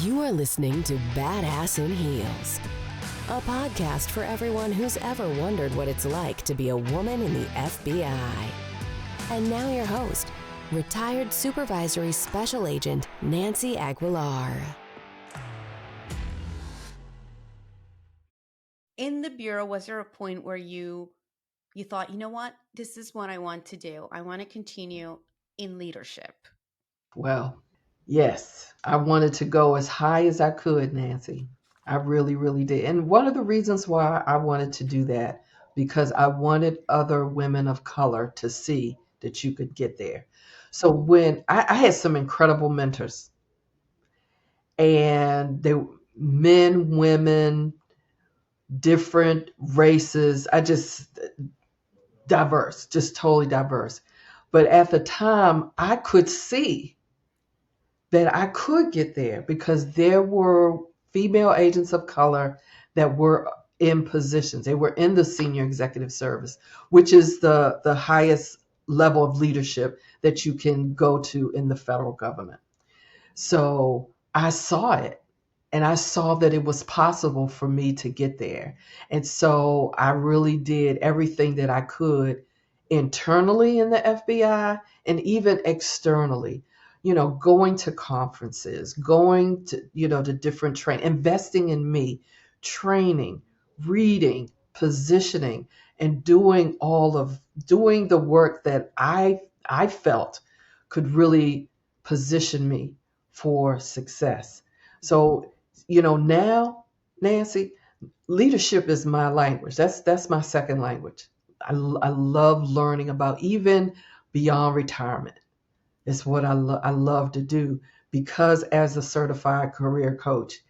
You are listening to Badass in Heels, a podcast for everyone who's ever wondered what it's like to be a woman in the FBI. And now your host, retired Supervisory Special Agent Nancy Aguilar. In the Bureau, was there a point where you thought, you know what, this is what I want to do? I want to continue in leadership. Well, yes, I wanted to go as high as I could, Nancy. I really, really did. And one of the reasons why I wanted to do that, because I wanted other women of color to see that you could get there. So when I had some incredible mentors, and they were men, women, different races, diverse, just totally diverse. But at the time, I could see that I could get there because there were female agents of color that were in positions. They were in the senior executive service, which is the highest level of leadership that you can go to in the federal government. So I saw it, and I saw that it was possible for me to get there. And so I really did everything that I could internally in the FBI and even externally, going to conferences, going to, to different training, investing in me, training, reading, positioning, and doing the work that I felt could really position me for success. So, now, Nancy, leadership is my language. That's my second language. I love learning about even beyond retirement. It's what I love to do because as a certified career coach,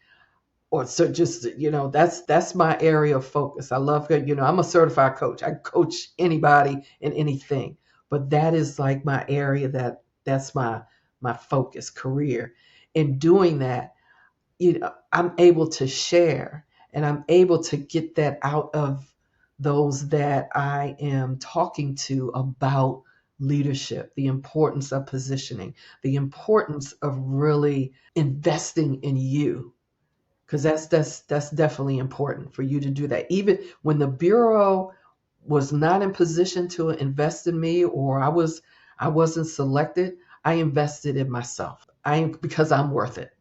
or so just that's my area of focus. I love I'm a certified coach. I coach anybody and anything, but that is like my area that's my focus career. In doing that, I'm able to share and I'm able to get that out of those that I am talking to about leadership, the importance of positioning, the importance of really investing in you. Because that's definitely important for you to do that. Even when the Bureau was not in position to invest in me, or I wasn't selected, I invested in myself. Because I'm worth it.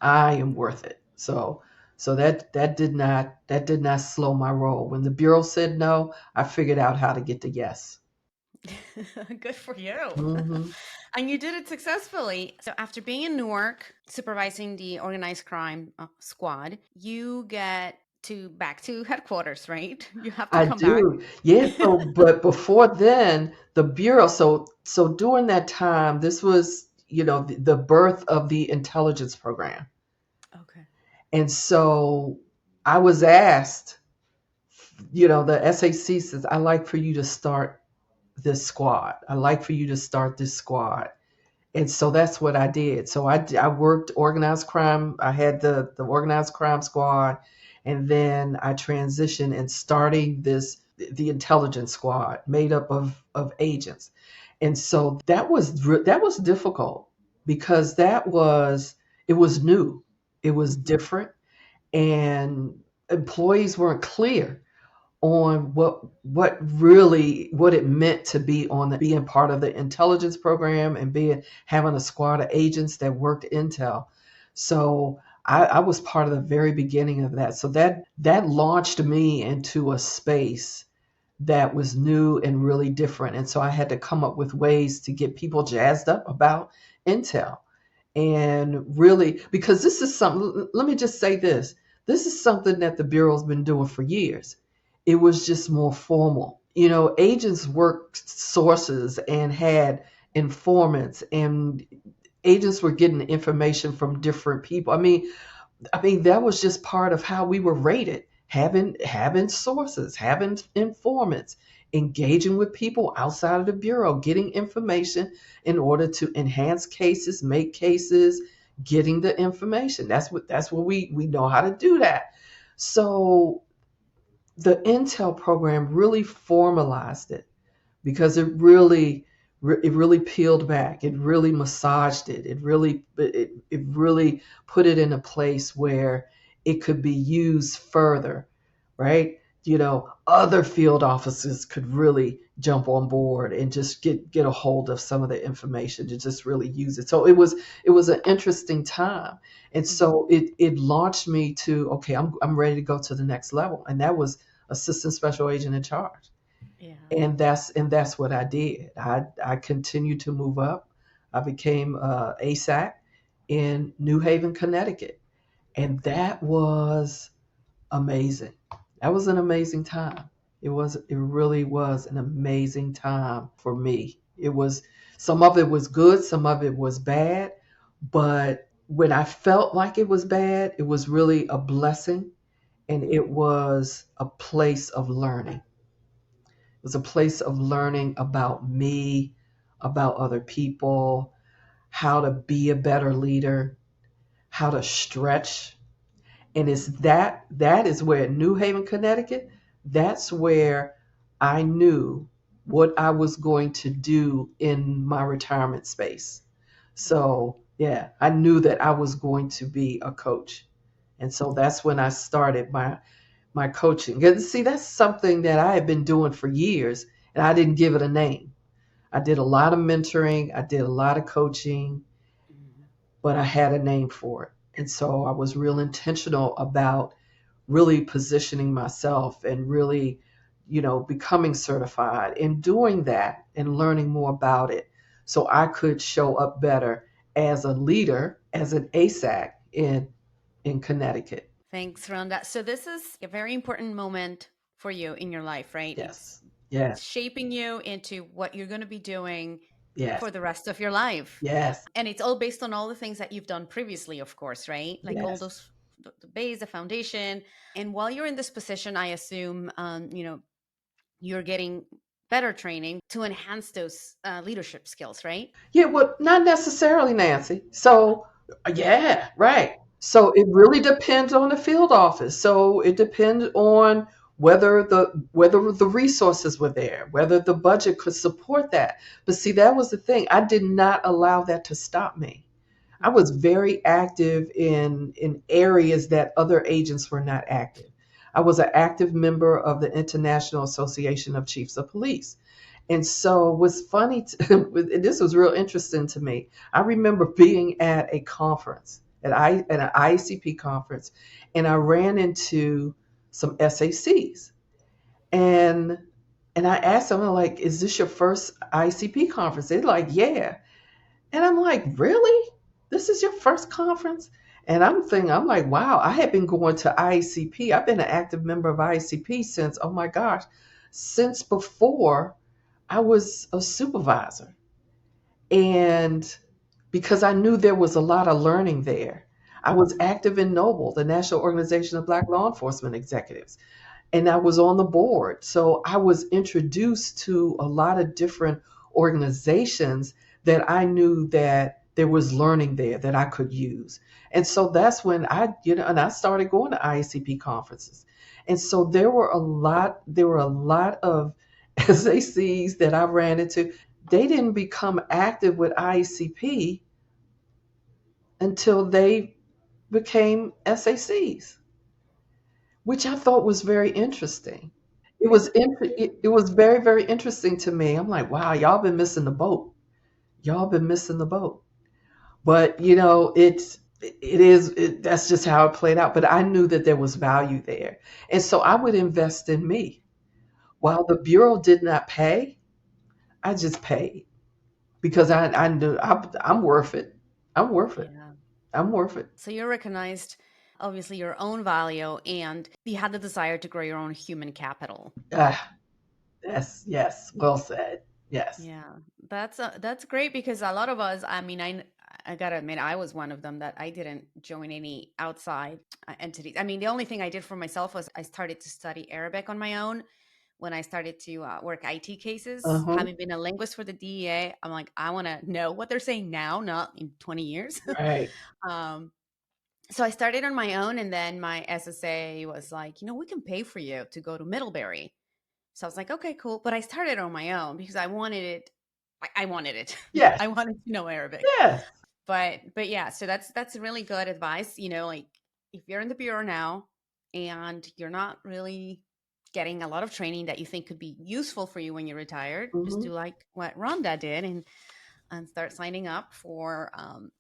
I am worth it. So that did not slow my roll. When the Bureau said no, I figured out how to get to yes. Good for you. Hmm. And you did it successfully. So after being in Newark, supervising the organized crime squad, you get back to headquarters, right? You have to I come back. do. Yeah, so but before then, the Bureau, so during that time, this was, the birth of the intelligence program. Okay. And so I was asked, the SAC says, I'd like for you to start this squad. I'd like for you to start this squad. And so that's what I did. So I worked organized crime. I had the organized crime squad. And then I transitioned and starting the intelligence squad made up of agents. And so that was difficult because it was new. It was different, and employees weren't clear on what it meant to being part of the intelligence program and having a squad of agents that worked intel. So I was part of the very beginning of that. So that launched me into a space that was new and really different. And so I had to come up with ways to get people jazzed up about intel. And really, because this is something, let me just say this. This is something that the Bureau's been doing for years. It was just more formal. Agents worked sources and had informants, and agents were getting information from different people. I mean that was just part of how we were rated, having sources, having informants, engaging with people outside of the Bureau, getting information in order to enhance cases, make cases, getting the information. That's what we know how to do that. So the Intel program really formalized it because it really It really peeled back. It really massaged it. It really put it in a place where it could be used further, right? Other field officers could really jump on board and just get a hold of some of the information to just really use it. So it was an interesting time. And Mhm. so it launched me to, okay, I'm ready to go to the next level. And that was assistant special agent in charge. Yeah. And that's what I did. I continued to move up. I became ASAC in New Haven, Connecticut, and that was amazing. That was an amazing time. It really was an amazing time for me. It was Some of it was good, some of it was bad, but when I felt like it was bad, it was really a blessing, and it Mhm. was a place of learning. It was a place of learning about me, about other people, how to be a better leader, how to stretch. And it's that is where New Haven, Connecticut, that's where I knew what I was going to do in my retirement space. Okay. So, yeah, I knew that I was going to be a coach. And so that's when I started my coaching. And see, that's something that I had been doing for years, and I didn't give it a name. I did a lot of mentoring, I did a lot of coaching, Mhm. but I had a name for it. And so I was real intentional about really positioning myself and really, becoming certified and doing that and learning more about it so I could show up better as a leader, as an ASAC in Connecticut. Thanks, Rhonda. So this is a very important moment for you in your life, right? It's Yes. Yes. shaping you into what you're going to be doing Yes. for the rest of your life. Yes. And it's all based on all the things that you've done previously, of course, right? Like all Yes. those, the base, the foundation. And while you're in this position, I assume, you're getting better training to enhance those leadership skills, right? Yeah, well, not necessarily, Nancy. So, yeah, right. So it really depends on the field office. So it depends on whether the resources were there, whether the budget could support that. But see, that was the thing. I did not allow that to stop me. I was Mhm. very active in areas that other agents were not active. I was an active member of the International Association of Chiefs of Police. And so what's funny, this was real interesting to me. I remember being at a conference, at an ICP conference, and I ran into some SACs. And and I asked them, I'm like, is this your first ICP conference? They're like, yeah. And I'm like, really? This is your first conference? And I'm like, wow, I had been going to ICP. I've been an active member of ICP since, oh my gosh, since before I was a supervisor. And because I knew there was a lot of learning there. I was active in Noble, the National Organization of Black Law Enforcement Executives, and I was on the board. So I was introduced to a lot of different organizations that I knew that there was learning there that I could use. And so that's when and I started going to IACP conferences. And so there were a lot of SACs that I ran into. They didn't become active with IACP until they became SACs, which I thought was very interesting. It was very, very interesting to me. I'm like, wow, y'all been missing the boat. Y'all been missing the boat. But that's just how it played out. But I knew that there was value there. And so I would invest in me. While the Bureau did not pay, I just paid because I knew I'm worth it. I'm worth it. Yeah. I'm worth it. So you recognized obviously your own value and you had the desire to grow your own human capital. Ah, yes. Well said. Yes. Yeah. That's great because a lot of us, I mean, I got to admit I was one of them that I didn't join any outside entities. I mean, the only thing I did for myself was I started to study Arabic on my own when I started to work IT cases. Uh-huh. Having been a linguist for the DEA, I'm like, I want to know what they're saying now, not in 20 years. Right. um, so I started on my own, and then my SSA was like, we can pay for you to go to Middlebury. So I was like, okay, cool. But I started on my own because I wanted it. I wanted it. Yes. I wanted to know Arabic. Yes. But yeah, so that's really good advice. Like if you're in the bureau now and you're not really getting a lot of training that you think could be useful for you when you're retired, just Hmm. do like what Rhonda did and start signing up for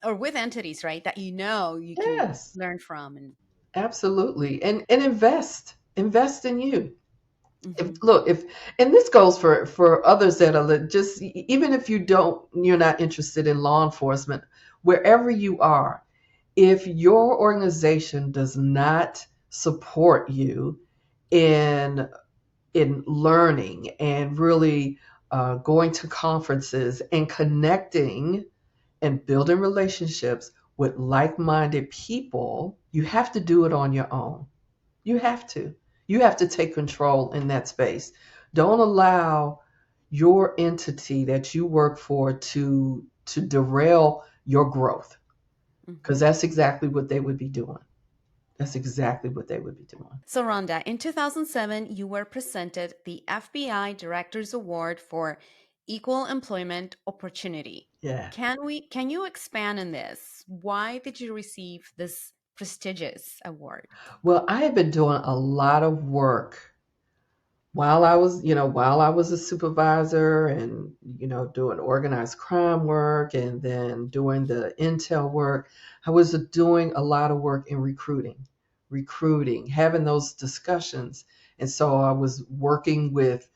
or with entities, right, that you can Yes. learn from. And Absolutely. And invest in you. If mhm. look, if and this goes for others that are just, even if you're not interested in law enforcement, wherever you are, if your organization does not support you in learning and really going to conferences and connecting and building relationships with like-minded people, you have to do it on your own. You have to. You have to take control in that space. Don't allow your entity that you work for to derail your growth, because Mhm. that's exactly what they would be doing. That's exactly what they would be doing. So Rhonda, in 2007 you were presented the FBI Director's Award for Equal Employment Opportunity. Yeah. Can you expand on this? Why did you receive this prestigious award? Well, I have been doing a lot of work while I was a supervisor, and doing organized crime work, and then doing the intel work. I was doing a lot of work in recruiting, having those discussions. And so I was working with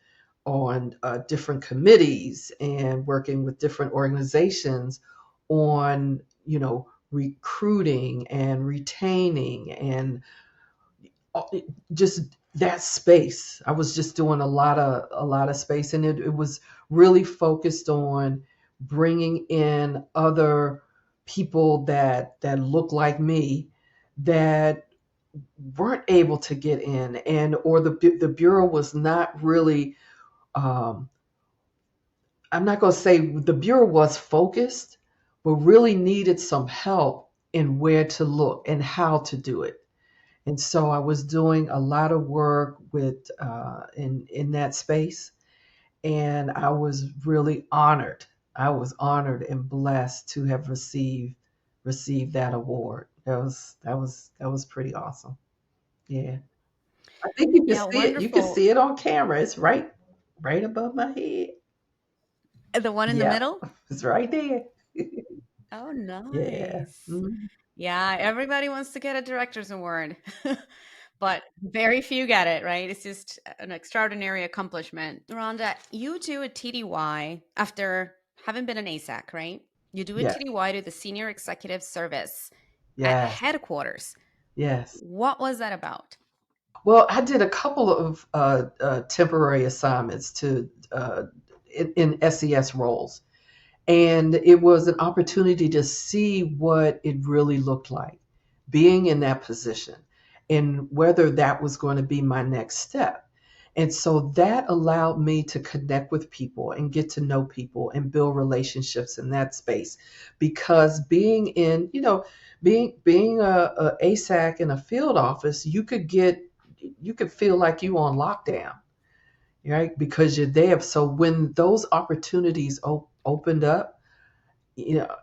on different committees and working with different organizations on recruiting and retaining and just that space. I was just doing a lot of space, and it was really focused on bringing in other people that look like me, that weren't able to get in, and or the bureau was not really, um, I'm not going to say the bureau was focused, but really needed some help in where to look and how to do it. And so I was doing a lot of work with in that space, and I was really honored. I was honored and blessed to have received that award. That was pretty awesome. Yeah, I think you can Yeah, see it. You can wonderful. see it on camera. It's right above my head. The one in the Yep, middle? it's right there. Oh, Yeah. nice. Mhm. Yeah, everybody wants to get a director's award, but very few get it, right? It's just an extraordinary accomplishment. Rhonda, you do a TDY after having been an ASAC, right? You do a Yes. TDY to the Senior Executive Service at Yes. headquarters. Yes. What was that about? Well, I did a couple of temporary assignments in SES roles, and it was an opportunity to see what it really looked like being in that position, and whether that was going to be my next step. And so that allowed me to connect with people and get to know people and build relationships in that space. Because being a ASAC in a field office, you could feel like you on lockdown, right? Because you're there. So when those opportunities opened up, you know,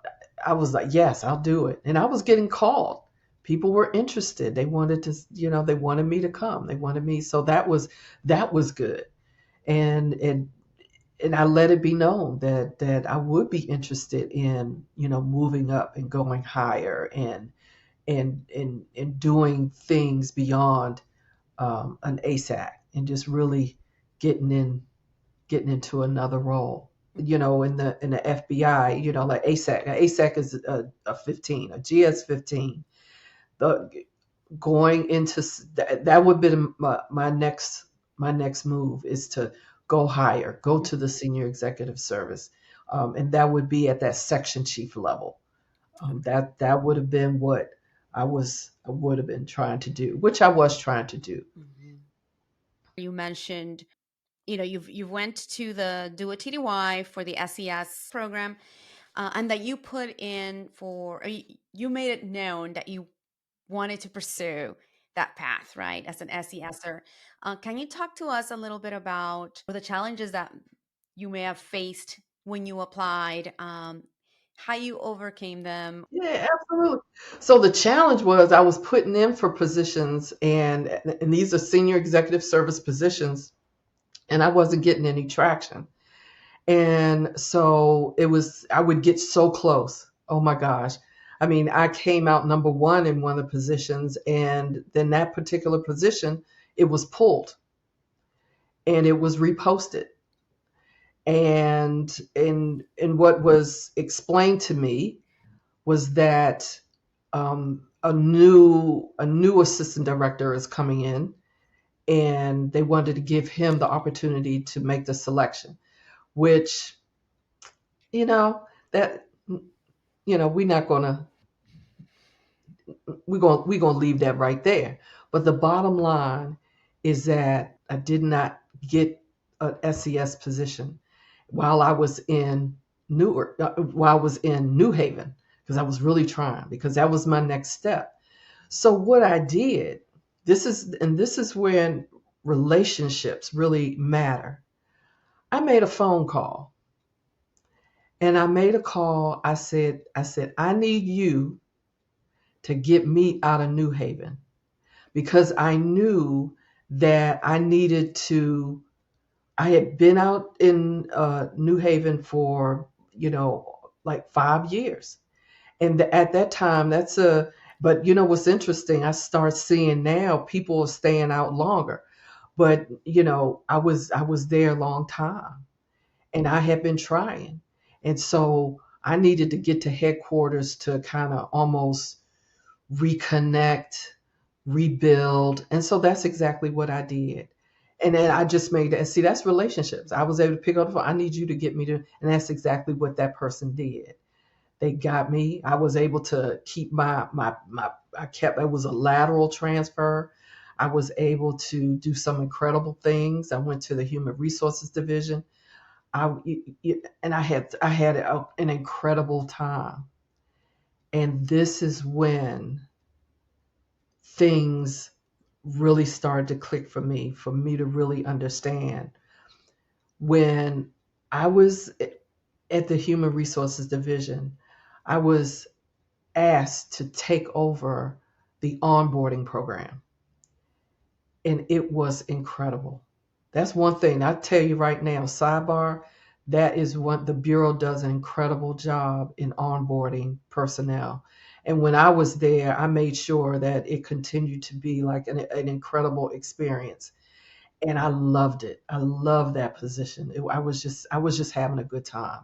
I was like, yes, I'll do it. And I was getting called. People were interested. They wanted to, they wanted me to come. They wanted me. So that was good. And I let it be known that I would be interested in, moving up and going higher, and doing things beyond an ASAC, and just really getting into another role. In the FBI, like ASAC. ASAC is a 15, a GS 15. The going into that would be my next move, is to go higher, go to the senior executive service, and that would be at that section chief level. That would have been what I would have been trying to do, which I was trying to do. Mhm. You mentioned, you've went to the do a TDY for the SES program, and that you put in for, or you made it known that you wanted to pursue that path, right, as an SESer. Can you talk to us a little bit about the challenges that you may have faced when you applied, how you overcame them. Yeah, absolutely. So the challenge was I was putting in for positions, and these are senior executive service positions, and I wasn't getting any traction. And so I would get so close. Oh my gosh. I mean, I came out number one in one of the positions, and then that particular position, it was pulled and it was reposted. And what was explained to me was that a new assistant director is coming in, and they wanted to give him the opportunity to make the selection, which you know that we're not gonna we're gonna leave that right there. But the bottom line is that I did not get an SES position while I was in while I was in New Haven, because I was really trying, because that was my next step. So what I did, this is when relationships really matter. I made a phone call, and I made a call. I said, I need you to get me out of New Haven, because I knew that I had been out in New Haven for, like 5 years. And at that time, but what's interesting, I start seeing now people are staying out longer. But, I was there a long time, and I had been trying. And so I needed to get to headquarters to kind of almost reconnect, rebuild. And so that's exactly what I did. And then I just made it. And see, that's relationships. I was able to pick up the phone. I need you to get me to, and that's exactly what that person did. They got me. I was able to keep it was a lateral transfer. I was able to do some incredible things. I went to the human resources division. And I had an incredible time. And this is when things really started to click for me to really understand. When I was at the Human Resources Division, I was asked to take over the onboarding program, and it was incredible. That's one thing I tell you right now, sidebar, that is what the Bureau does, an incredible job in onboarding personnel. And when I was there, I made sure that it continued to be like an incredible experience. And I loved it. I loved that position. I was just having a good time.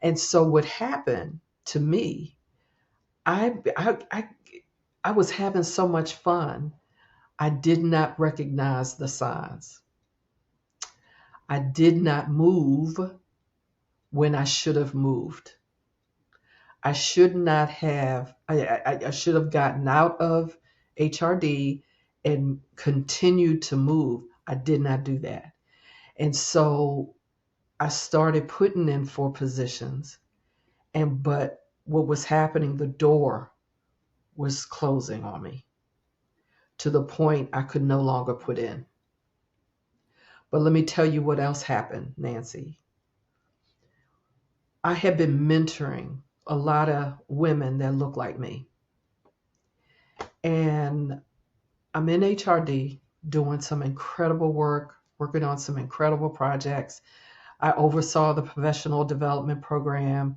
And so what happened to me, I I I, I was having so much fun. I did not recognize the signs. I did not move when I should have moved. I should not have, I should have gotten out of HRD and continued to move. I did not do that. And so I started putting in for positions, but what was happening, the door was closing on me to the point I could no longer put in. But let me tell you what else happened, Nancy. I have been mentoring a lot of women that look like me. And I'm in HRD doing some incredible work, working on some incredible projects. I oversaw the professional development program.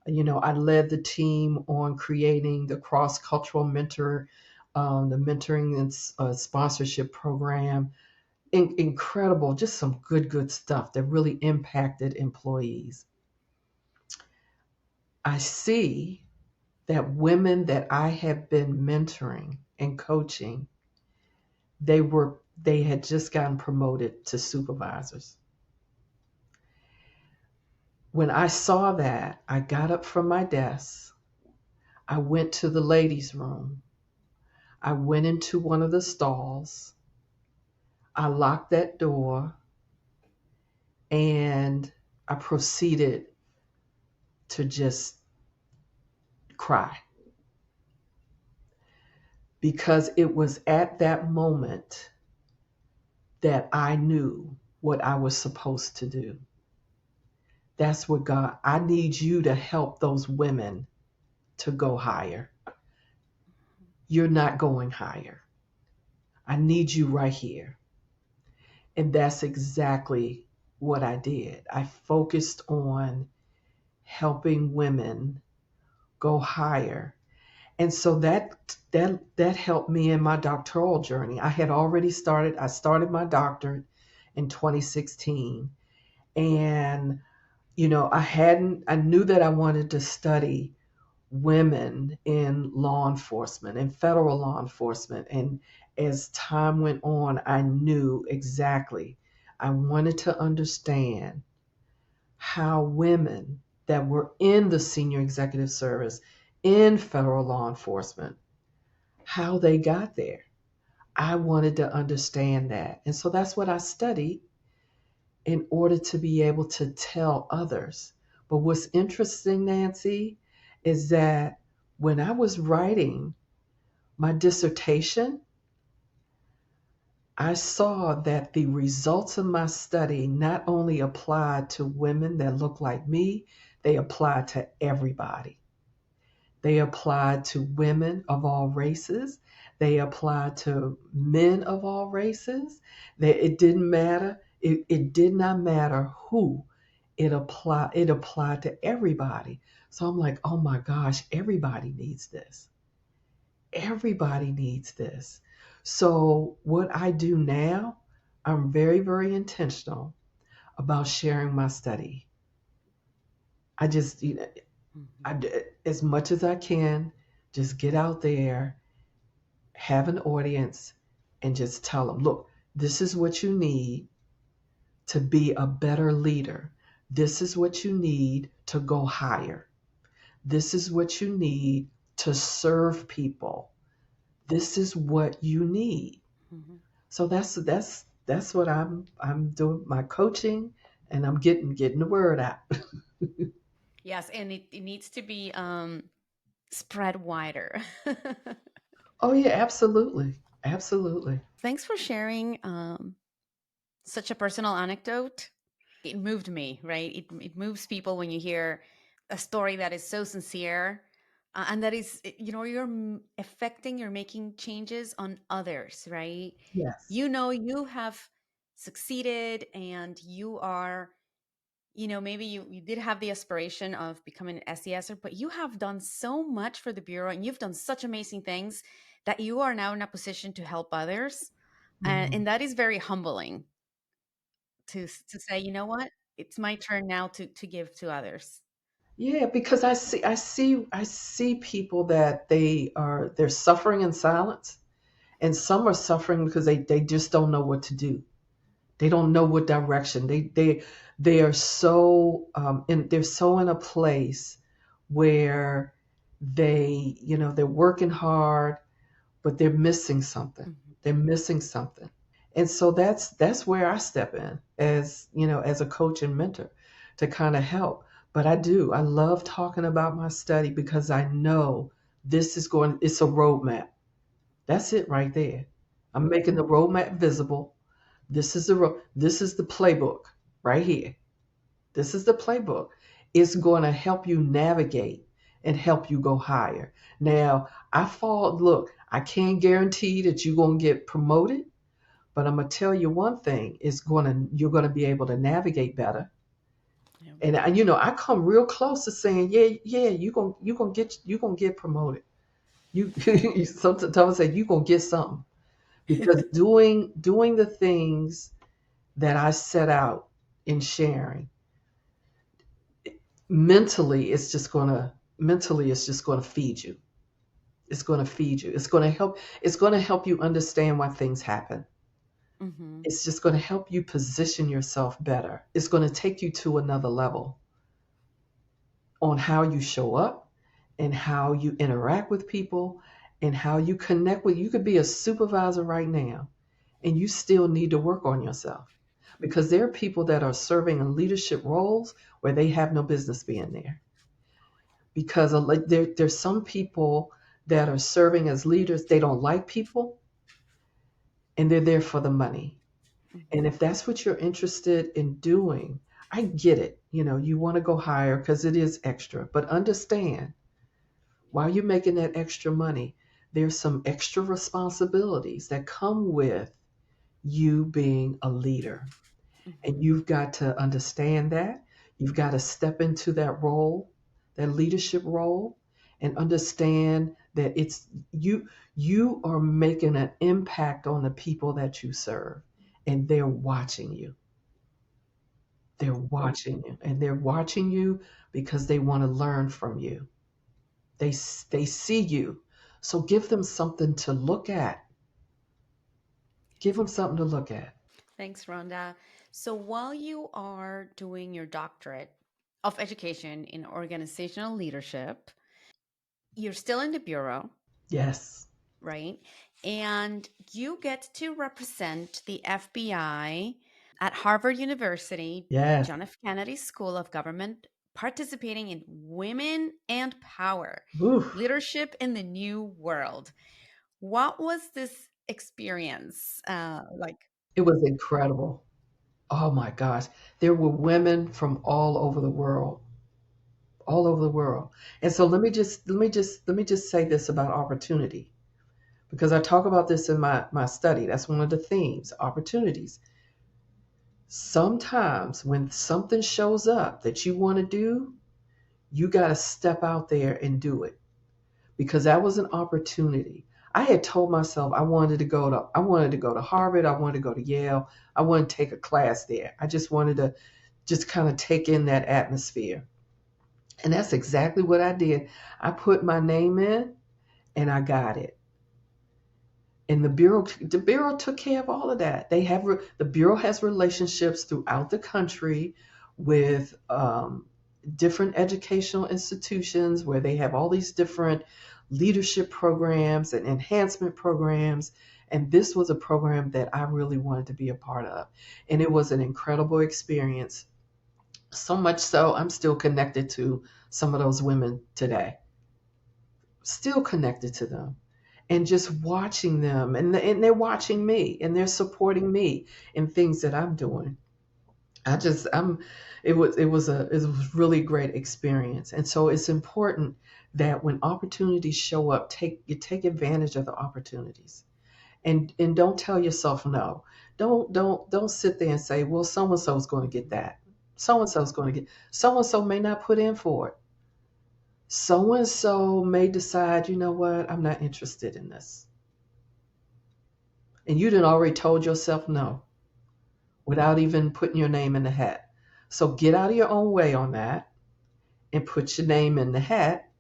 I led the team on creating the cross-cultural the mentoring and sponsorship program. Incredible, just some good stuff that really impacted employees. I see that women that I have been mentoring and coaching, they had just gotten promoted to supervisors. When I saw that, I got up from my desk. I went to the ladies' room. I went into one of the stalls. I locked that door, and I proceeded to just cry, because it was at that moment that I knew what I was supposed to do. That's what God, I need you to help those women to go higher. You're not going higher. I need you right here. And that's exactly what I did. I focused on helping women go higher. And so that helped me in my doctoral journey. I started my doctorate in 2016. And I knew that I wanted to study women in law enforcement and federal law enforcement. And as time went on, I knew exactly. I wanted to understand how women that were in the senior executive service in federal law enforcement, how they got there. I wanted to understand that. And so that's what I studied in order to be able to tell others. But what's interesting, Nancy, is that when I was writing my dissertation, I saw that the results of my study not only applied to women that look like me, they applied to everybody. They applied to women of all races. They applied to men of all races. It didn't matter. It did not matter who it applied. It applied to everybody. So I'm like, oh my gosh, everybody needs this. Everybody needs this. So what I do now, I'm very, very intentional about sharing my study. I just, as much as I can, just get out there, have an audience, and just tell them, look, this is what you need to be a better leader. This is what you need to go higher. This is what you need to serve people. This is what you need. Mm-hmm. So that's what I'm doing, my coaching, and I'm getting the word out. Yes, and it needs to be spread wider. Oh yeah, absolutely. Absolutely. Thanks for sharing such a personal anecdote. It moved me, right? It moves people when you hear a story that is so sincere, and that is, you're affecting, you're making changes on others, right? Yes. You have succeeded, and you are, maybe you did have the aspiration of becoming an SESer, but you have done so much for the Bureau, and you've done such amazing things that you are now in a position to help others. Mhm. And that is very humbling to say, you know what, it's my turn now to give to others. Yeah, because I see people that they're suffering in silence, and some are suffering because they just don't know what to do. They don't know what direction. They are so they're so in a place where they're working hard, but they're missing something. Mhm. They're missing something. And so that's where I step in as a coach and mentor to kind of help. But I love talking about my study because I know it's a roadmap. That's it right there. I'm making the roadmap visible. This is the playbook right here. This is the playbook. It's going to help you navigate and help you go higher. Now, look, I can't guarantee that you're going to get promoted, but I'm gonna tell you one thing: you're gonna be able to navigate better. Yeah. And I come real close to saying, yeah, yeah, you gonna get promoted. You sometimes say you gonna get something because doing the things that I set out in sharing mentally it's just gonna feed you. It's gonna feed you. It's gonna help you understand why things happen. Hmm. It's just going to help you position yourself better. It's going to take you to another level on how you show up and how you interact with people and how you connect with. You could be a supervisor right now and you still need to work on yourself because there are people that are serving in leadership roles where they have no business being there. Because there's some people that are serving as leaders, they don't like people and they're there for the money. And Hmm. if that's what you're interested in doing, I get it. You want to go higher because it is extra, but understand while you're making that extra money, there's some extra responsibilities that come with you being a leader. And Mhm. you've got to understand that. You've got to step into that role, that leadership role, and understand that you are making an impact on the people that you serve, and they're watching you. They're watching you, and they're watching you because they want to learn from you. They see you. So give them something to look at. Give them something to look at. Thanks, Rhonda. So while you are doing your doctorate of education in organizational leadership, you're still in the bureau, Yes. right? And you get to represent the FBI at Harvard University, Yes. John F. Kennedy School of Government, participating in Women and Power, Oof. Leadership in the New World. What was this experience like? It was incredible. Oh my gosh. There were women from all over the world, all over the world. And so let me just say this about opportunity, because I talk about this in my study. That's one of the themes, opportunities. Sometimes when something shows up that you want to do, you got to step out there and do it, because that was an opportunity. I had told myself I wanted to go to Harvard, I wanted to go to Yale, I wanted to take a class there. I just wanted to just kind of take in that atmosphere. And that's exactly what I did. I put my name in and I got it. And the bureau took care of all of that. The bureau has relationships throughout the country with different educational institutions where they have all these different leadership programs and enhancement programs. And this was a program that I really wanted to be a part of. And it was an incredible experience. So much so, I'm still connected to some of those women today, still connected to them, and just watching them, and they're watching me, and they're supporting me in things that I'm doing. I just I'm it was really great experience. And so it's important that when opportunities show up, take advantage of the opportunities, and don't tell yourself no. Don't sit there and say, well, so and so is going to get that. So and so is going to get, so and so may not put in for it. So and so may decide, you know what, I'm not interested in this. And you done already told yourself no without even putting your name in the hat. So get out of your own way on that and put your name in the hat,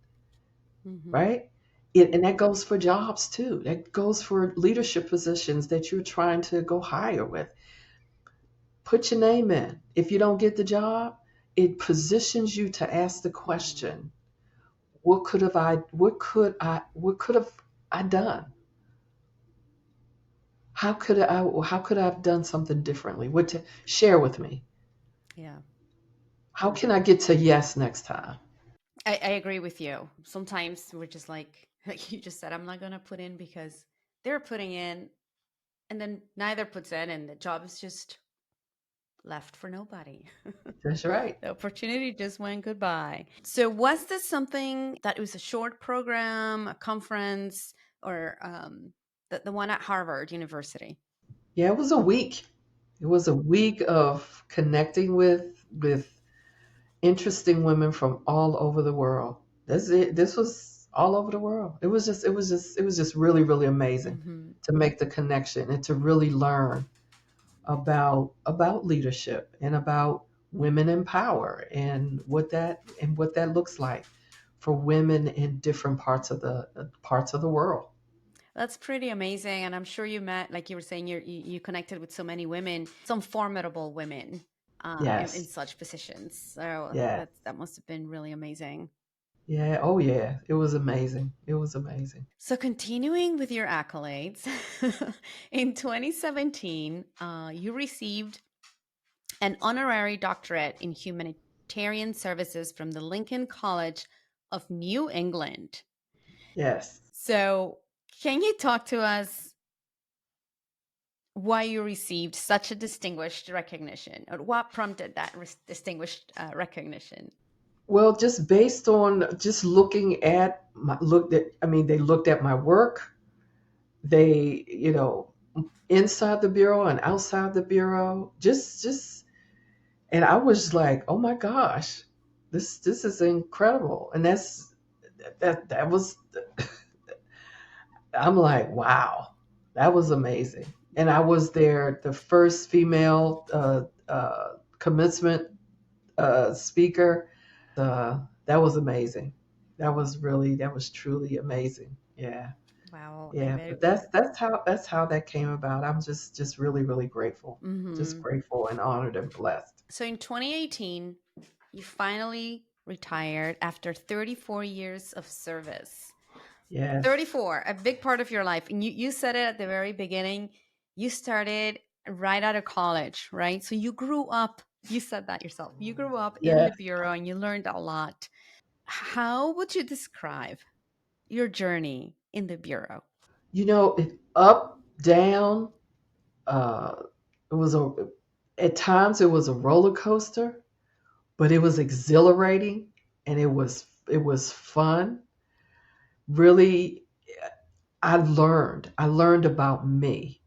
Mhm. right? And that goes for jobs too. That goes for leadership positions that you're trying to go higher with. Put your name in. If you don't get the job, it positions you to ask the Mhm. question, what could have I done? How could I have done something differently? What to share with me? Yeah. How can I get to yes next time? I agree with you. Sometimes we're just like you just said, I'm not going to put in because they're putting in, and then neither puts in, and the job is just left for nobody. That's right. The opportunity just went goodbye. So, was this something that it was a short program, a conference, or the one at Harvard University? Yeah, it was a week. It was a week of connecting with interesting women from all over the world. This was all over the world. It was just really, really amazing Hmm. to make the connection and to really learn about leadership and about women in power, and what that looks like for women in different parts of the world. That's pretty amazing. And I'm sure you met, like you were saying, you connected with so many women, some formidable women in Yes. such positions. So Yeah. that must have been really amazing. Yeah. Oh yeah. It was amazing. It was amazing. So, continuing with your accolades, in 2017, you received an honorary doctorate in humanitarian services from the Lincoln College of New England. Yes. So, can you talk to us why you received such a distinguished recognition, or what prompted that distinguished recognition. Well, just based on just looking at my looked at, I mean, they looked at my work. They, inside the bureau and outside the bureau, just, and I was like, oh my gosh, this is incredible. And that was, I'm like, wow, that was amazing. And I was there, the first female commencement speaker. That was amazing. That was truly amazing. Yeah. Wow, I Yeah, bet but it was. that's how that came about. I'm just really really grateful. Just Mm-hmm. grateful and honored and blessed. So in 2018, you finally retired after 34 years of service. Yes. 34, a big part of your life. And you said it at the very beginning. You started right out of college, right? So you grew up, you said that yourself. You grew up in the Yes. bureau and you learned a lot. How would you describe your journey in the bureau? Up, down, uh it was a at times it was a roller coaster, but it was exhilarating and it was fun. Really, I learned about me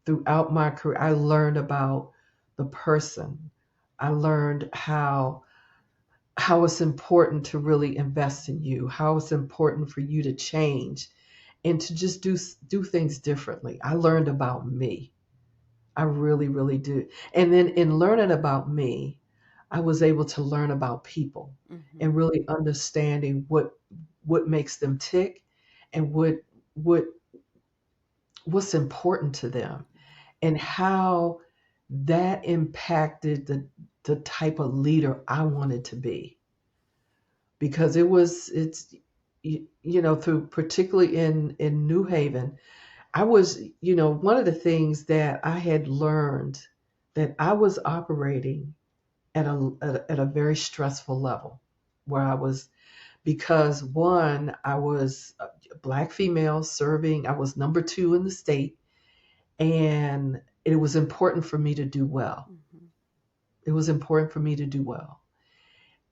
throughout my career. I learned about the person. I learned how it's important to really invest in you, how it's important for you to change and to just do things differently. I learned about me. I really really do. And then in learning about me, I was able to learn about people Mm-hmm. and really understanding what makes them tick and what what's important to them and how that impacted the type of leader I wanted to be. Because through particularly in New Haven, I was, one of the things that I had learned that I was operating at a very stressful level where I was, because one, I was a black female serving, I was number 2 in the state, and it was important for me to do well. Mm-hmm. It was important for me to do well.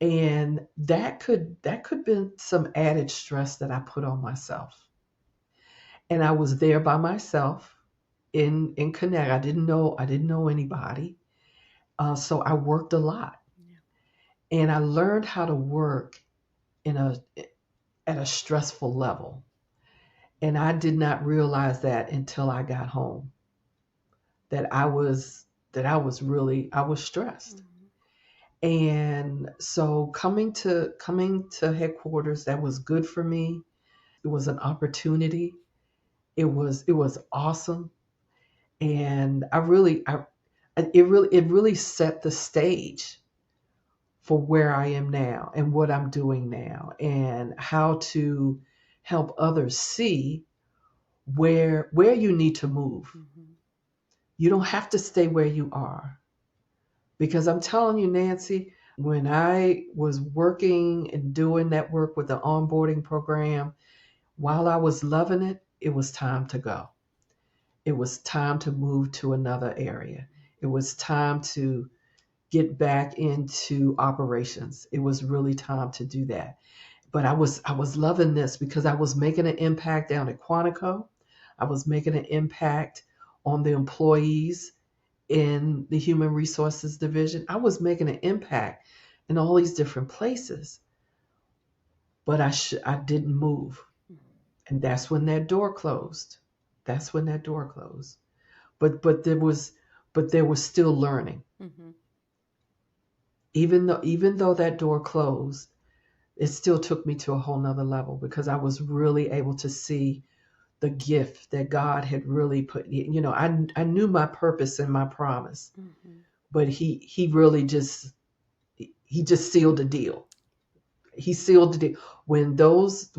And that could be some added stress that I put on myself. And I was there by myself in Connect. I didn't know anybody, so I worked a lot, Yeah. and I learned how to work in a at a stressful level. And I did not realize that until I got home that I was stressed. Mm-hmm. And so coming to headquarters, that was good for me. It was an opportunity. It was awesome, and it really set the stage for where I am now and what I'm doing now and how to help others see where you need to move. Mm-hmm. You don't have to stay where you are, because I'm telling you, Nancy, when I was working and doing that work with the onboarding program, while I was loving it, it was time to go. It was time to move to another area. It was time to get back into operations. It was really time to do that. But I was loving this because I was making an impact down at Quantico. I was making an impact on the employees in the human resources division. I was making an impact in all these different places, but I didn't move. And that's when that door closed. That's when that door closed. But there was still learning. Mm-hmm. Even though that door closed, it still took me to a whole nother level because I was really able to see the gift that God had really put. I knew my purpose and my promise, Mm-hmm. but he really just sealed the deal. He sealed the deal. When those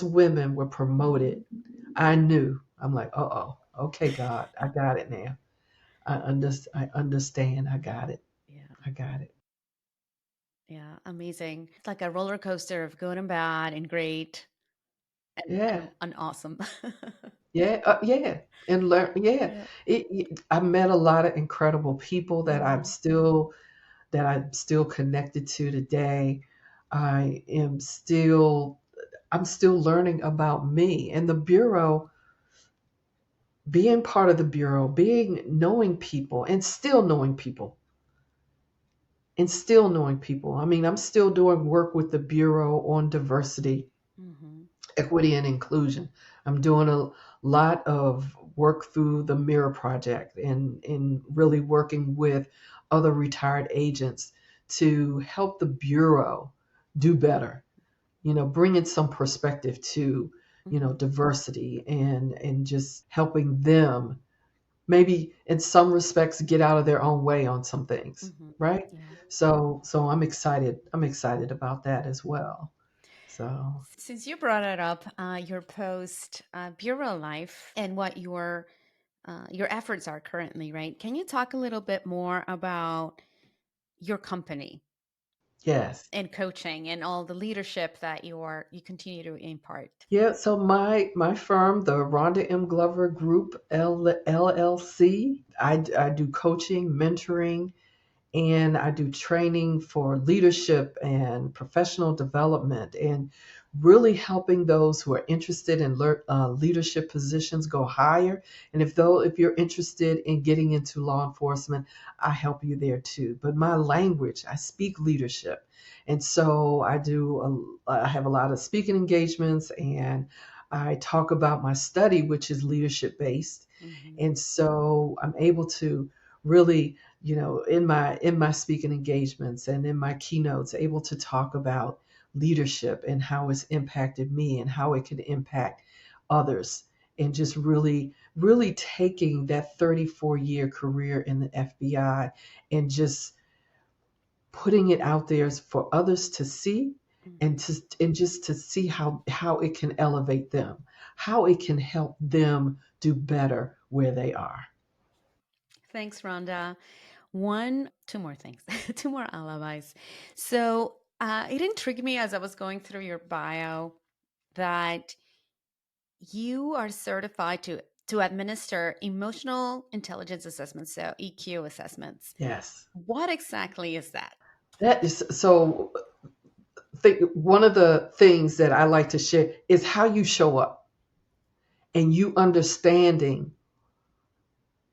women were promoted, I knew. I'm like, okay, God, I got it now. I understand. I got it. Yeah. I got it. Yeah. Amazing. It's like a roller coaster of good and bad and great. Yeah. and awesome. Yeah, yeah, and learn. Yeah, Yeah. I met a lot of incredible people Hmm. that I'm still connected to today. I am still I'm still learning about me and the bureau. Being part of the bureau, being knowing people, and still knowing people. I mean, I'm still doing work with the bureau on diversity, Hmm. equity, and inclusion. I'm doing a lot of work through the Mirror Project and really working with other retired agents to help the Bureau do better, bringing some perspective to, Hmm. diversity and just helping them maybe in some respects get out of their own way on some things, Hmm. right? Yeah. So I'm excited about that as well. So Since you brought it up, your post bureau life and what your efforts are currently, right? Can you talk a little bit more about your company yes. and coaching and all the leadership that you continue to impart? Yeah, so my firm, the Rhonda M. Glover Group LLC, I do coaching, mentoring, and I do training for leadership and professional development and really helping those who are interested in leadership positions go higher. And if you're interested in getting into law enforcement, I help you there too. But my language, I speak leadership. And so I have a lot of speaking engagements and I talk about my study, which is leadership based. Hmm. And so I'm able to really, in my speaking engagements and in my keynotes, able to talk about leadership and how it's impacted me and how it can impact others, and just really really taking that 34-year career in the FBI and just putting it out there for others to see, and Hmm. just to see how it can elevate them, how it can help them do better where they are. Thanks, Rhonda. Two more things, two more alibis. So it intrigued me as I was going through your bio that you are certified to administer emotional intelligence assessments, so EQ assessments. Yes. What exactly is that? That is so. One of the things that I like to share is how you show up, and you understanding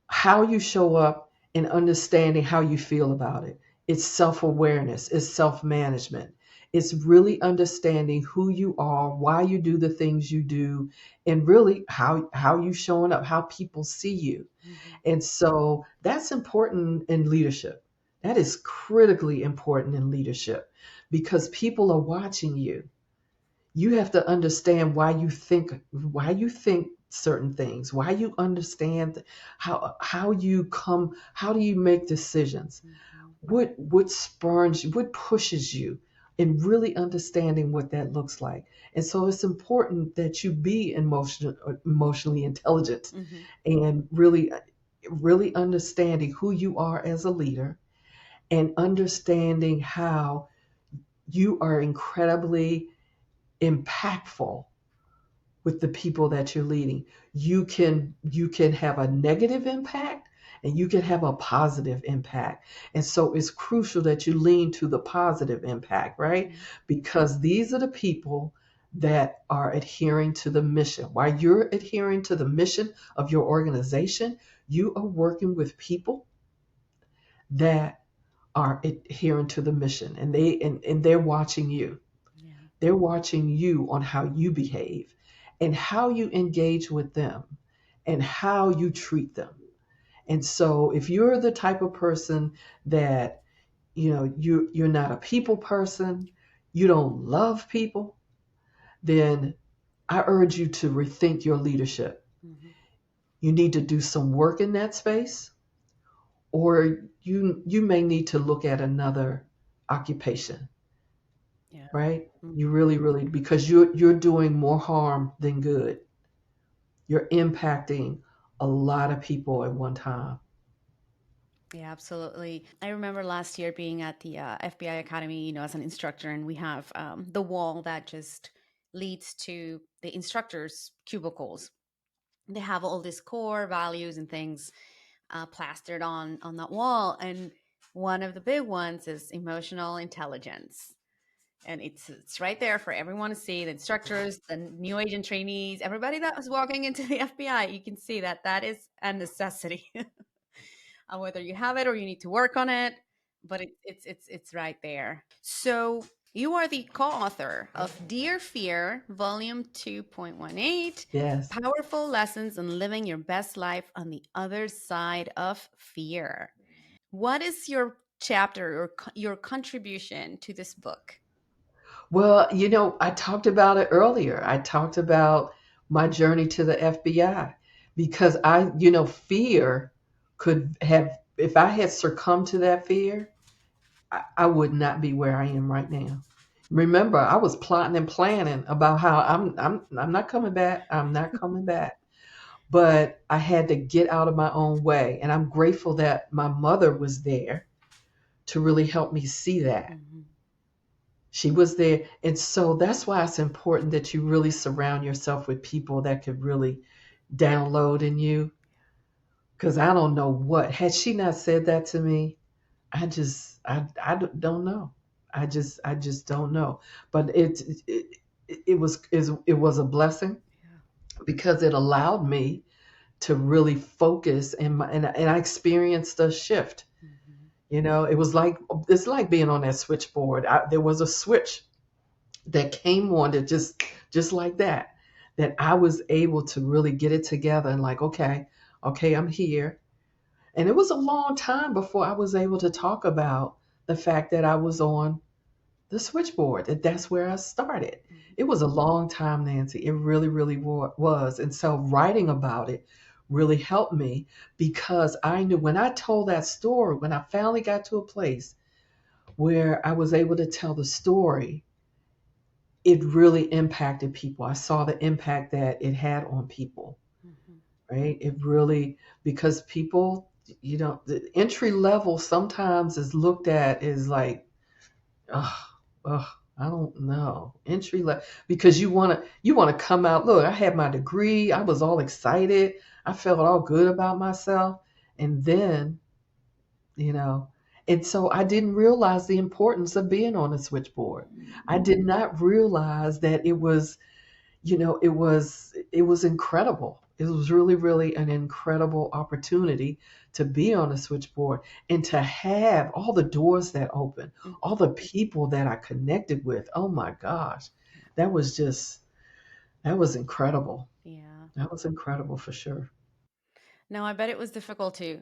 how you show up and understanding how you feel about it. It's self-awareness, it's self-management. It's really understanding who you are, why you do the things you do, and really how you showing up, how people see you. Hmm. And so that's important in leadership. That is critically important in leadership because people are watching you. You have to understand why you think certain things, why you understand how do you make decisions, Hmm. what spurns you, what pushes you, and really understanding what that looks like. And so it's important that you be emotionally intelligent Hmm. and really understanding who you are as a leader and understanding how you are incredibly impactful with the people that you're leading. You can have a negative impact and you can have a positive impact. And so it's crucial that you lean to the positive impact, right? Hmm. Because these are the people that are adhering to the mission. While you're adhering to the mission of your organization, you are working with people that are adhering to the mission, and they're watching you. Yeah. They're watching you on how you behave and how you engage with them and how you treat them. And so if you're the type of person that, you're not a people person, you don't love people, then I urge you to rethink your leadership. Hmm. You need to do some work in that space, or you may need to look at another occupation, Yeah. right? You Hmm. really, really, because you're doing more harm than good. You're impacting a lot of people at one time. Yeah, absolutely. I remember last year being at the FBI Academy, as an instructor, and we have the wall that just leads to the instructors' cubicles. They have all these core values and things plastered on that wall, and one of the big ones is emotional intelligence. And it's right there for everyone to see. The instructors, the new agent trainees, everybody that was walking into the FBI, you can see that that is a necessity. Whether you have it or you need to work on it, but it's right there. So you are the co-author of Dear Fear, Volume 2.18, Yes. Powerful Lessons on Living Your Best Life on the Other Side of Fear. What is your chapter or your contribution to this book? Well, I talked about it earlier. I talked about my journey to the FBI because fear could have, if I had succumbed to that fear, I would not be where I am right now. Remember, I was plotting and planning about how I'm not coming back. I'm not coming back. But I had to get out of my own way. And I'm grateful that my mother was there to really help me see that. Mm-hmm. She was there. And so that's why it's important that you really surround yourself with people that could really download in you. Because I don't know what, had she not said that to me, I don't know. I just don't know. But it was a blessing because it allowed me to really focus and I experienced a shift. Mm-hmm. It's like being on that switchboard. There was a switch that came on that just like that I was able to really get it together and like, okay, I'm here. And it was a long time before I was able to talk about the fact that I was on the switchboard, that's where I started. It was a long time, Nancy. It really, really was. And so writing about it really helped me because I knew when I told that story, when I finally got to a place where I was able to tell the story, it really impacted people. I saw the impact that it had on people, right? It really, because people, the entry level sometimes is looked at as like, oh, I don't know, entry level, because you want to come out. Look, I had my degree. I was all excited. I felt all good about myself, and then, you know, and so I didn't realize the importance of being on a switchboard. I did not realize that it was incredible. It was really, really an incredible opportunity to be on a switchboard and to have all the doors that open, all the people that I connected with. Oh my gosh, that was incredible. Yeah. That was incredible for sure. No, I bet it was difficult to,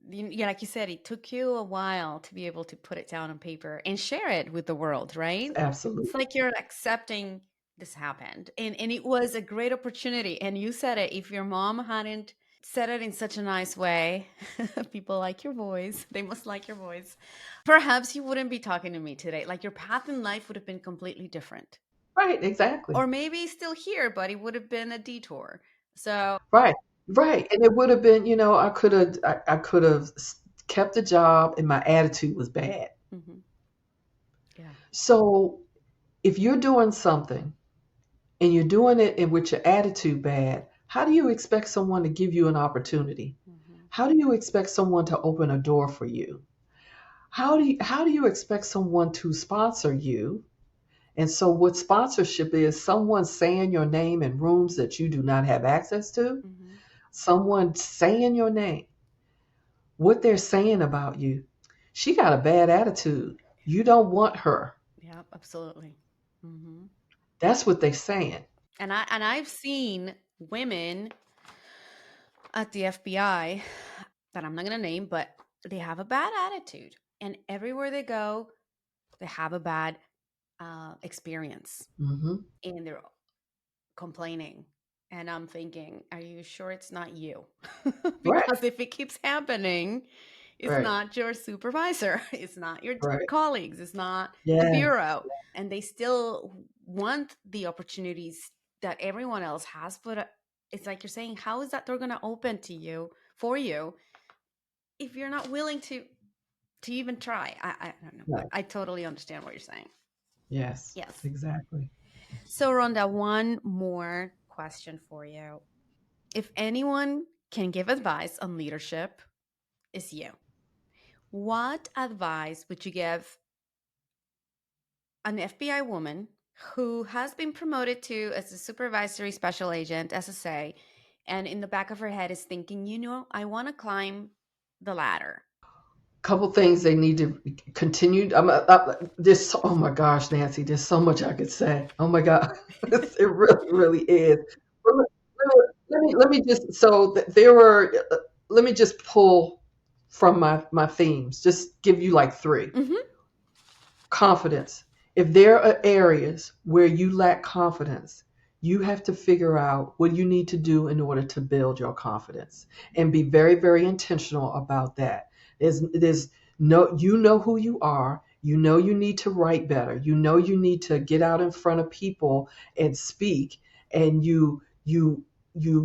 yeah, like you said, it took you a while to be able to put it down on paper and share it with the world, right? Absolutely. It's like you're accepting this happened. And it was a great opportunity. And you said it, if your mom hadn't said it in such a nice way, people like your voice. They must like your voice. Perhaps you wouldn't be talking to me today. Like your path in life would have been completely different. Right, exactly. Or maybe still here, but it would have been a detour. So, Right, right. And it would have been, I could have kept the job and my attitude was bad. mhm, yeah. So if you're doing something and you're doing it with your attitude bad, how do you expect someone to give you an opportunity? Mhm. How do you expect someone to open a door for you? How do you expect someone to sponsor you? And so what sponsorship is, someone saying your name in rooms that you do not have access to, Mhm. someone saying your name, what they're saying about you. She got a bad attitude. You don't want her. Yeah, absolutely. Hmm. That's what they're saying. And I've seen women at the FBI that I'm not gonna name, but they have a bad attitude, and everywhere they go, they have a bad experience, Hmm. and they're complaining. And I'm thinking, are you sure it's not you? Right, Because if it keeps happening, it's right, not your supervisor, it's not your right. colleagues, it's not the Yes, bureau. And they still want the opportunities that everyone else has. But it's like you're saying, how is that door going to open to you for you if you're not willing to even try? I don't know, but right. I totally understand what you're saying. Yes, Yes. exactly. So, Rhonda, one more question for you. If anyone can give advice on leadership, it's you. What advice would you give an FBI woman who has been promoted to as a supervisory special agent, SSA, and in the back of her head is thinking, I want to climb the ladder? Couple things they need to continue. This. Oh my gosh, Nancy, there's so much I could say. Oh my God, it really, really is. Let me just there were. Let me just pull from my themes. Just give you like three. Mm-hmm. Confidence. If there are areas where you lack confidence, you have to figure out what you need to do in order to build your confidence and be very, very intentional about that. There's no, you know who you are. You know you need to write better. You know you need to get out in front of people and speak, and you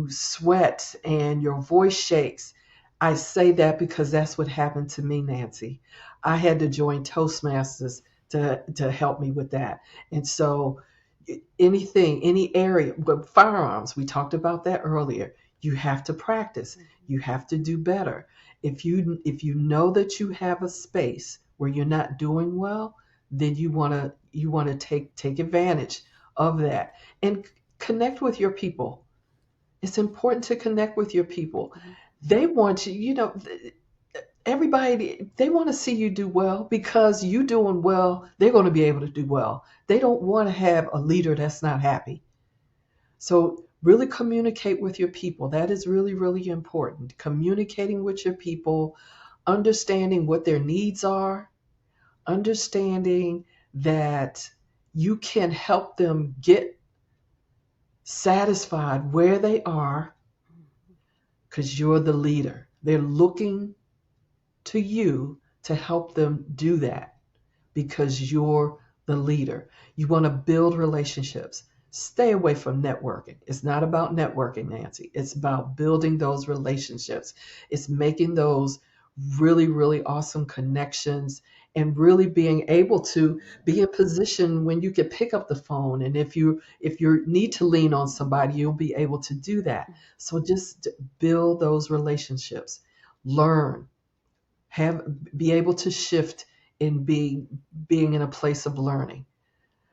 sweat and your voice shakes. I say that because that's what happened to me, Nancy. I had to join Toastmasters to help me with that. And so anything, any area, but firearms, we talked about that earlier. You have to practice. You have to do better. If you know that you have a space where you're not doing well, then you want to take advantage of that and connect with your people. It's important to connect with your people. They want you, everybody, they want to see you do well because you doing well, they're going to be able to do well. They don't want to have a leader that's not happy. So really communicate with your people. That is really, really important. Communicating with your people, understanding what their needs are, understanding that you can help them get satisfied where they are because you're the leader. They're looking to you to help them do that because you're the leader. You want to build relationships. Stay away from networking. It's not about networking, Nancy. It's about building those relationships. It's making those really, really awesome connections and really being able to be in position when you can pick up the phone. And if you need to lean on somebody, you'll be able to do that. So just build those relationships. Learn, have be able to shift in being in a place of learning.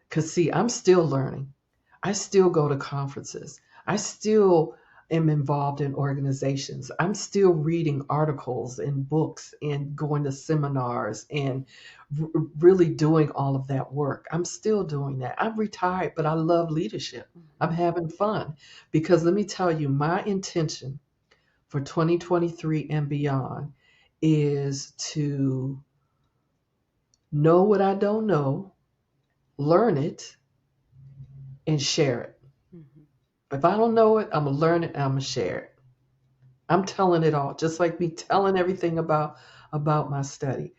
Because see, I'm still learning. I still go to conferences. I still am involved in organizations. I'm still reading articles and books and going to seminars and really doing all of that work. I'm still doing that. I'm retired, but I love leadership. I'm having fun because let me tell you, my intention for 2023 and beyond is to know what I don't know, learn it, and share it. Mm-hmm. If I don't know it, I'm going to learn it and I'm going to share it. I'm telling it all, just like me telling everything about my study.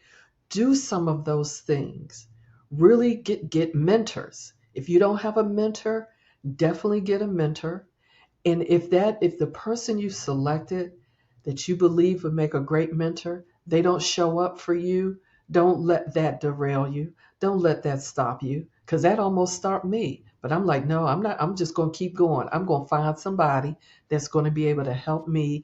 Do some of those things. Really get mentors. If you don't have a mentor, definitely get a mentor. And if the person you selected that you believe would make a great mentor, they don't show up for you, don't let that derail you. Don't let that stop you. Because that almost stopped me. But I'm like, no, I'm not, I'm just gonna keep going. I'm gonna find somebody that's gonna be able to help me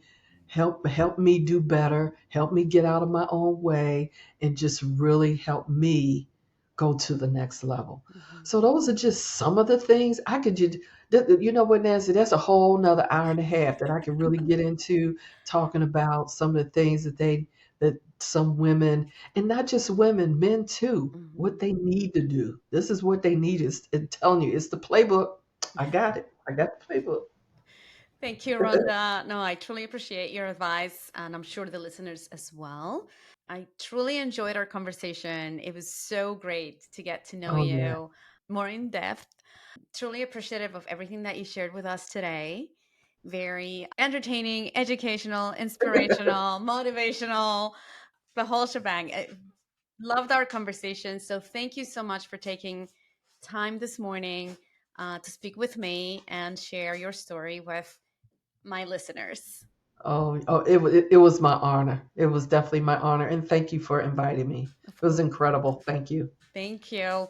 do better, help me get out of my own way, and just really help me go to the next level. Mm-hmm. So those are just some of the things I could just, you know what, Nancy, that's a whole nother hour and a half that I could really get into talking about some of the things that some women, and not just women, men too, Mm-hmm. what they need to do. This is what they need. Is I'm telling you, it's the playbook. I got it. I got the playbook. Thank you, Rhonda. No, I truly appreciate your advice, and I'm sure the listeners as well. I truly enjoyed our conversation. It was so great to get to know Oh yeah. you more in depth. Truly appreciative of everything that you shared with us today. Very entertaining, educational, inspirational, motivational, the whole shebang. I loved our conversation. So thank you so much for taking time this morning to speak with me and share your story with my listeners. It was my honor. It was definitely my honor, and thank you for inviting me. Of It was course. incredible. Thank you. Thank you.